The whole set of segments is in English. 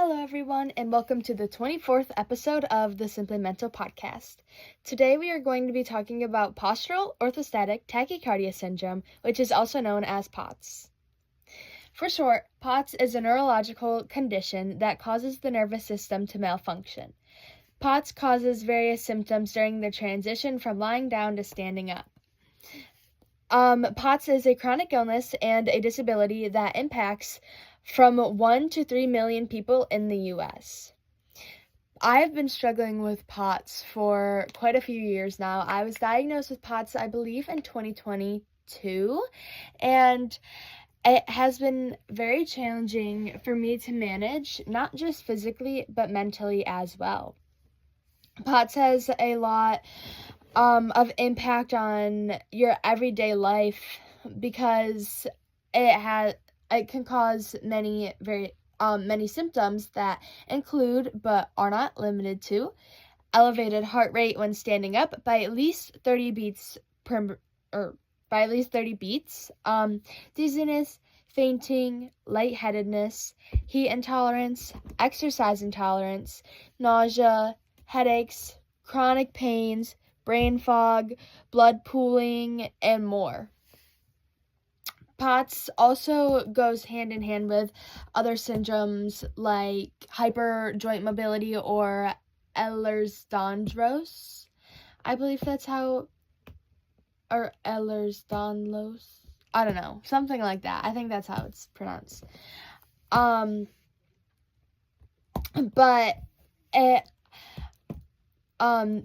Hello, everyone, and welcome to the 24th episode of the Simply Mental podcast. Today, we are going to be talking about postural orthostatic tachycardia syndrome, which is also known as POTS. For short, POTS is a neurological condition that causes the nervous system to malfunction. POTS causes various symptoms during the transition from lying down to standing up. POTS is a chronic illness and a disability that impacts from 1 to 3 million people in the U.S. I've been struggling with POTS for quite a few years now. I was diagnosed with POTS, I believe, in 2022, and it has been very challenging for me to manage, not just physically, but mentally as well. POTS has a lot of impact on your everyday life because it can cause many symptoms that include, but are not limited to, elevated heart rate when standing up by at least 30 beats dizziness, fainting, lightheadedness, heat intolerance, exercise intolerance, nausea, headaches, chronic pains, brain fog, blood pooling, and more. POTS also goes hand in hand with other syndromes like hyper joint mobility or Ehlers-Danlos. I believe that's how, or Ehlers-Danlos. I don't know, something like that. I think that's how it's pronounced. But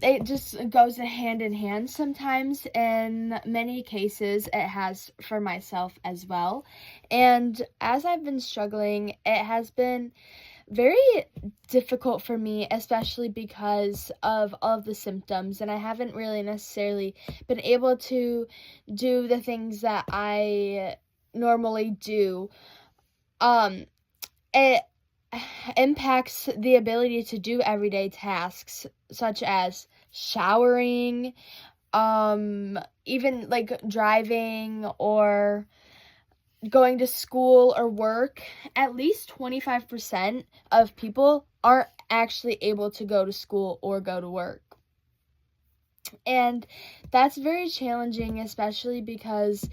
it just goes hand in hand sometimes. In many cases, it has for myself as well. And as I've been struggling, it has been very difficult for me, especially because of all of the symptoms, and I haven't really necessarily been able to do the things that I normally do. It impacts the ability to do everyday tasks such as showering, even like driving or going to school or work. At least 25% of people aren't actually able to go to school or go to work. And that's very challenging, especially because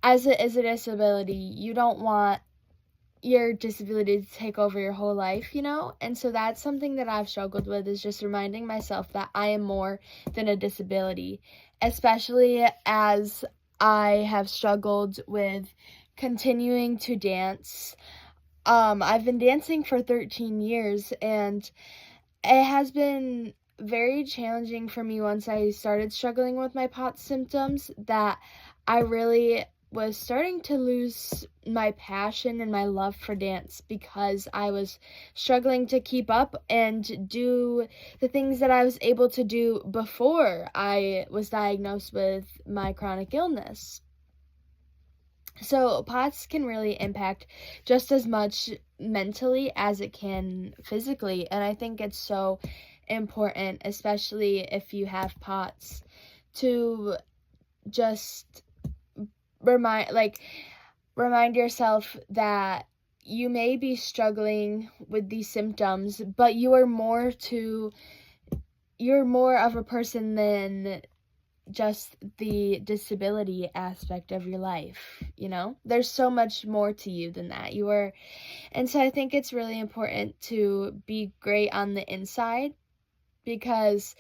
as it is a disability, you don't want your disability to take over your whole life, and so that's something that I've struggled with, is just reminding myself that I am more than a disability, especially as I have struggled with continuing to dance. I've been dancing for 13 years, and it has been very challenging for me once I started struggling with my POTS symptoms, that I really was starting to lose my passion and my love for dance because I was struggling to keep up and do the things that I was able to do before I was diagnosed with my chronic illness. So POTS can really impact just as much mentally as it can physically, and I think it's so important, especially if you have POTS, to just remind yourself that you may be struggling with these symptoms, but you are more of a person than just the disability aspect of your life. There's so much more to you than that. And so I think it's really important to be great on the inside, because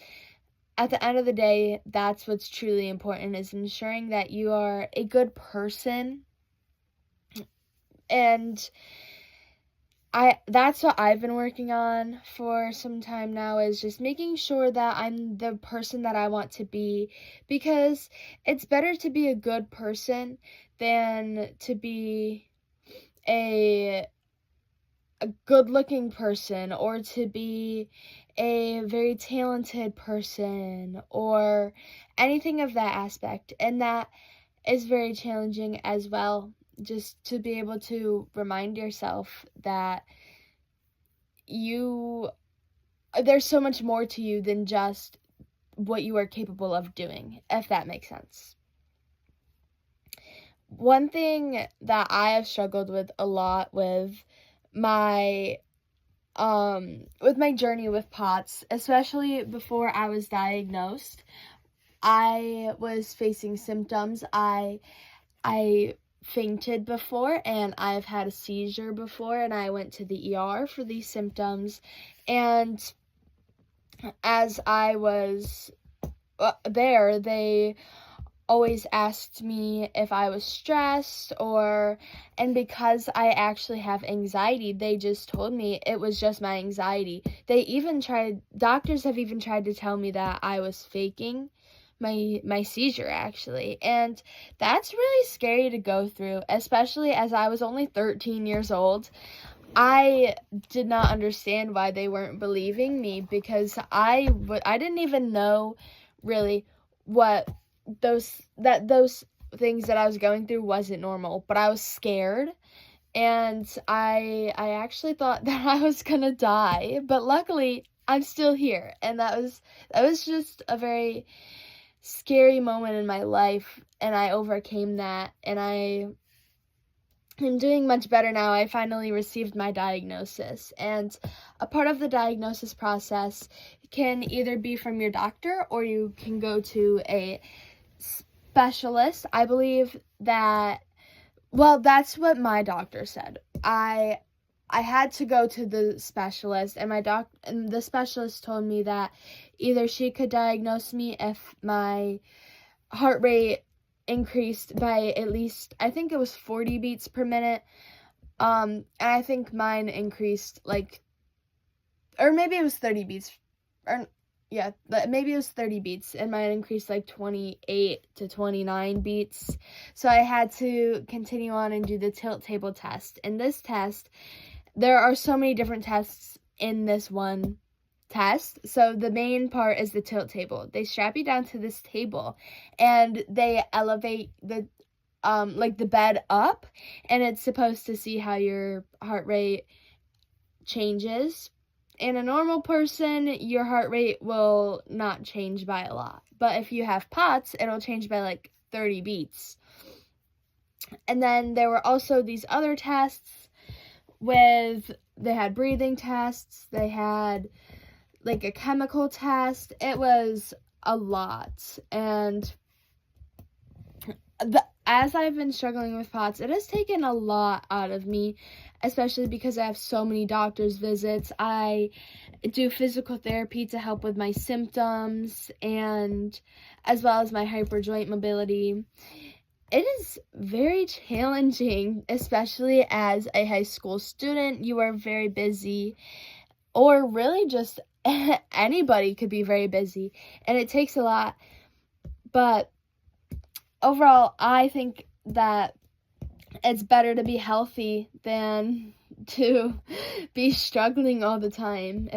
at the end of the day, that's what's truly important, is ensuring that you are a good person. And that's what I've been working on for some time now, is just making sure that I'm the person that I want to be, because it's better to be a good person than to be a good-looking person, or to be a very talented person, or anything of that aspect. And that is very challenging as well, just to be able to remind yourself that there's so much more to you than just what you are capable of doing, if that makes sense. One thing that I have struggled with a lot with my with my journey with POTS, especially before I was diagnosed. I was facing symptoms. I fainted before, and I've had a seizure before, and I went to the ER for these symptoms. And as I was there, they always asked me if I was stressed, and because I actually have anxiety, they just told me it was just my anxiety. Doctors have even tried to tell me that I was faking my seizure, actually. And that's really scary to go through, especially as I was only 13 years old. I did not understand why they weren't believing me, because I didn't even know really what those things that I was going through wasn't normal, but I was scared, and I actually thought that I was gonna die, but luckily I'm still here. And that was just a very scary moment in my life, and I overcame that, and I'm doing much better now. I finally received my diagnosis, and a part of the diagnosis process can either be from your doctor, or you can go to a specialist. I believe that, well, that's what my doctor said. I had to go to the specialist, and the specialist told me that either she could diagnose me if my heart rate increased by at least, I think it was 40 beats per minute, and I think mine increased or maybe it was 30 beats, maybe it was 30 beats, and mine increased 28 to 29 beats. So I had to continue on and do the tilt table test. In this test, there are so many different tests in this one test. So the main part is the tilt table. They strap you down to this table, and they elevate the bed up, and it's supposed to see how your heart rate changes. In a normal person, your heart rate will not change by a lot, but if you have POTS, it'll change by 30 beats. And then there were also these other tests they had breathing tests, they had a chemical test. It was a lot. And as I've been struggling with POTS, it has taken a lot out of me, especially because I have so many doctor's visits. I do physical therapy to help with my symptoms, and as well as my hyper joint mobility. It is very challenging, especially as a high school student. You are very busy, or really just anybody could be very busy, and it takes a lot. But overall, I think that it's better to be healthy than to be struggling all the time,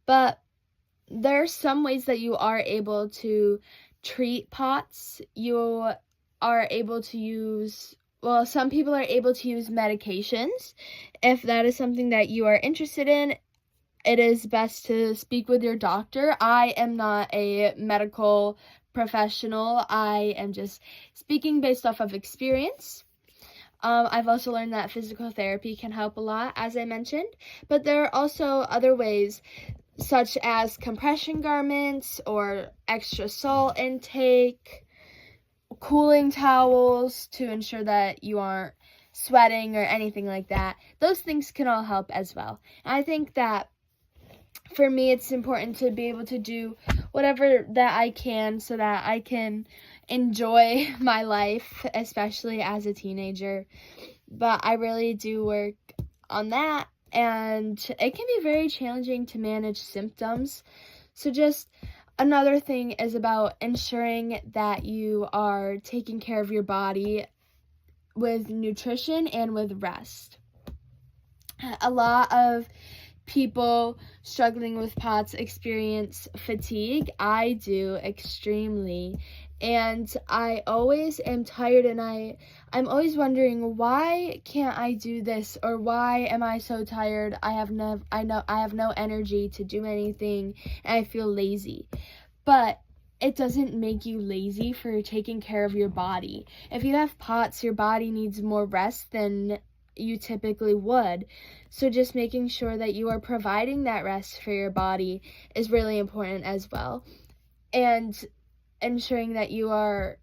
But there are some ways that you are able to treat POTS. You are able to use, some people are able to use medications. If that is something that you are interested in, it is best to speak with your doctor. I am not a medical professional. I am just speaking based off of experience. I've also learned that physical therapy can help a lot, as I mentioned, but there are also other ways, such as compression garments or extra salt intake, cooling towels to ensure that you aren't sweating or anything like that. Those things can all help as well. And I think that for me, it's important to be able to do whatever that I can so that I can enjoy my life, especially as a teenager. But I really do work on that, and it can be very challenging to manage symptoms. So just another thing is about ensuring that you are taking care of your body with nutrition and with rest. A lot of people struggling with POTS experience fatigue. I do, extremely. And I always am tired, and I'm always wondering, why can't I do this, or why am I so tired? I have no energy to do anything, and I feel lazy. But it doesn't make you lazy for taking care of your body. If you have POTS, your body needs more rest than you typically would. So just making sure that you are providing that rest for your body is really important as well. And ensuring that you are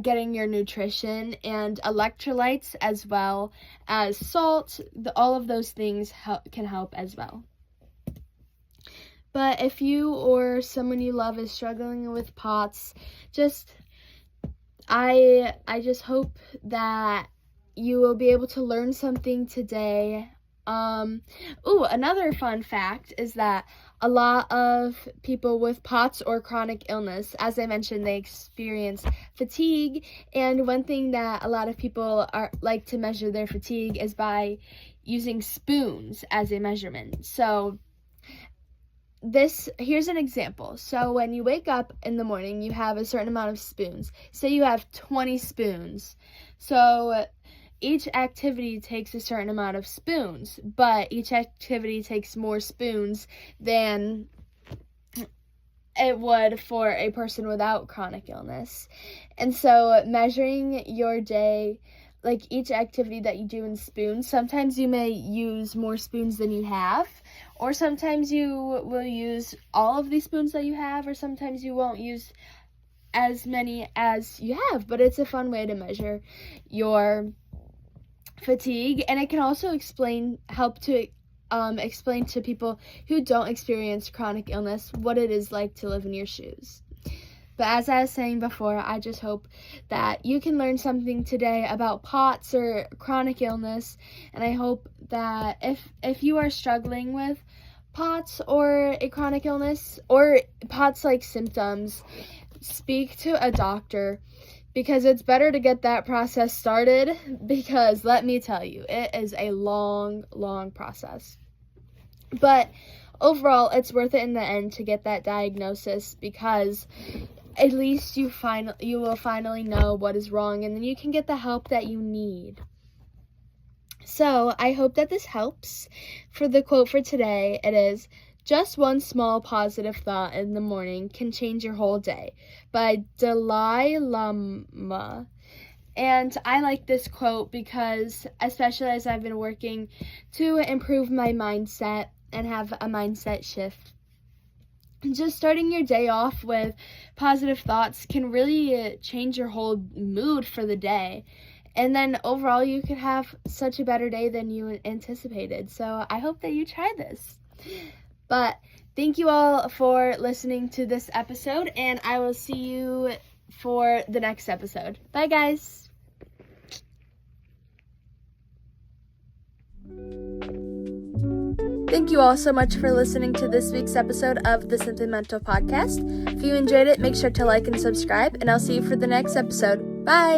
getting your nutrition and electrolytes as well as salt. All of those things can help as well. But if you or someone you love is struggling with POTS, I just hope that you will be able to learn something today. Another fun fact is that a lot of people with POTS or chronic illness, as I mentioned, they experience fatigue. And one thing that a lot of people like to measure their fatigue is by using spoons as a measurement. So here's an example. So when you wake up in the morning, you have a certain amount of spoons. Say you have 20 spoons. So each activity takes a certain amount of spoons, but each activity takes more spoons than it would for a person without chronic illness. And so measuring your day, like each activity that you do in spoons, sometimes you may use more spoons than you have, or sometimes you will use all of these spoons that you have, or sometimes you won't use as many as you have. But it's a fun way to measure your fatigue, and it can also help to explain to people who don't experience chronic illness what it is like to live in your shoes. But as I was saying before, I just hope that you can learn something today about POTS or chronic illness, and I hope that if you are struggling with POTS or a chronic illness or POTS-like symptoms, speak to a doctor, because it's better to get that process started, because let me tell you, it is a long, long process. But overall, it's worth it in the end to get that diagnosis, because at least you will finally know what is wrong, and then you can get the help that you need. So I hope that this helps. For the quote for today, it is, "Just one small positive thought in the morning can change your whole day," by Dalai Lama. And I like this quote because, especially as I've been working to improve my mindset and have a mindset shift, just starting your day off with positive thoughts can really change your whole mood for the day. And then overall, you could have such a better day than you anticipated. So I hope that you try this. But thank you all for listening to this episode, and I will see you for the next episode. Bye, guys. Thank you all so much for listening to this week's episode of the Simply Mental podcast. If you enjoyed it, make sure to like and subscribe, and I'll see you for the next episode. Bye!